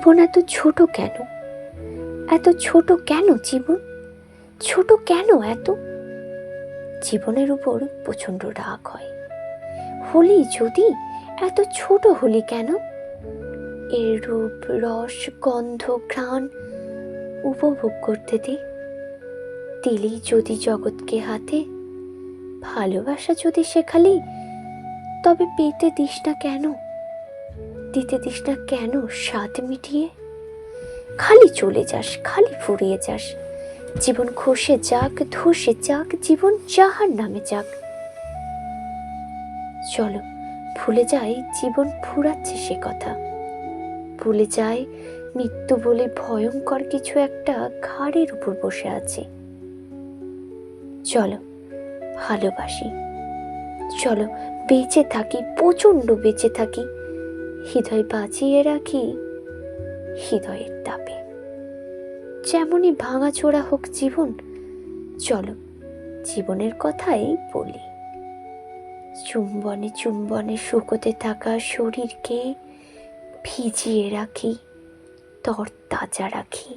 জীবন এত ছোট কেন? এত ছোট কেন জীবন? ছোট কেন এত? জীবনের উপর প্রচণ্ড রাগ হয়। হলি যদি এত ছোট হলি কেন? এর রূপ, রস, গন্ধ, ঘ্রাণ উপভোগ করতে দিলি যদি জগৎকে হাতে, ভালোবাসা যদি শেখালি, তবে পেতে দিস না কেন? দিতে দিস না কেন স্বাদ মিটিয়ে? খালি চলে যাস, খালি ফুরিয়ে যাস। জীবন খসে যাক, ধসে যাক, জীবন যাহার নামে যাক। চলো ভুলে যাই জীবন ফুরাচ্ছে সে কথা। ভুলে যায় মৃত্যু বলে ভয়ঙ্কর কিছু একটা ঘাড়ের উপর বসে আছে। চলো ভালোবাসি, চলো বেঁচে থাকি, প্রচণ্ড বেঁচে থাকি। হৃদয় বাজিয়ে রাখি হৃদয়ের তাপে। যেমনই ভাঙাচোরা হোক জীবন, চলো জীবনের কথাই বলি। চুম্বনে চুম্বনে শুকোতে থাকা শরীরকে ভিজিয়ে রাখি, তরতাজা রাখি।